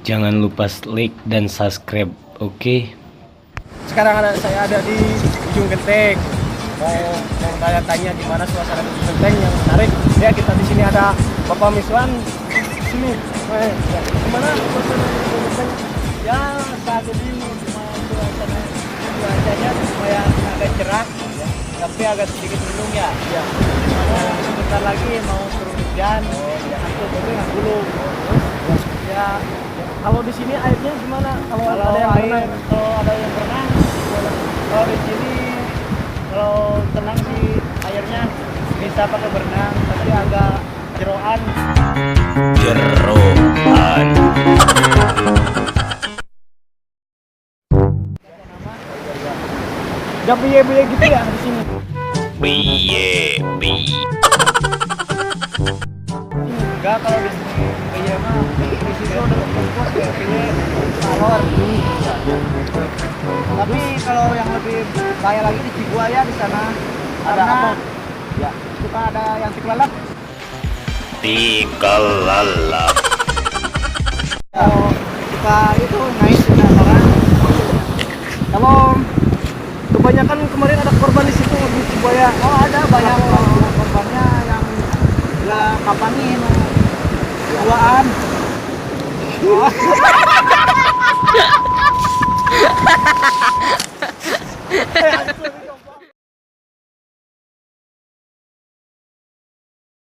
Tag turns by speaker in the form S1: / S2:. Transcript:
S1: Jangan lupa like dan subscribe, oke?
S2: Sekarang saya ada di Ujung Genteng. Mau tanya-tanya gimana suasana di Ujung Genteng yang menarik. Ya, kita di sini ada Bapak Miswan. Sini. Gimana suasana di Ujung Genteng?
S3: Ya saat ini suasana cuacanya lumayan agak cerah ya, tapi agak sedikit mendung ya.
S2: Ya.
S3: Sebentar lagi mau turun hujan. Aku baru nggak dulu. Ya
S2: Kalau di sini airnya gimana? Kalau
S3: kalau
S2: ada yang
S3: air,
S2: berenang?
S3: kalau ada yang berenang, kalau di sini kalau tenang sih airnya bisa pakai berenang, tapi agak jeroan.
S1: Jeroan.
S2: Gak biye-biye gitu ya di sini.
S1: Biye.
S3: Enggak, kalau di sini iya mah di situ ada pos-pos kayak gini salor. Tapi kalau yang lebih bahaya lagi di Cibuaya di sana
S2: Ada
S3: karena
S2: apa?
S3: ya suka ada yang tiklalat.
S1: Tikalalap.
S3: Kalau suka itu naik suka orang.
S2: Kalau kebanyakan kemarin ada korban di situ di Cibuaya.
S3: Oh ada banyak korbannya yang nggak kapangin duaan.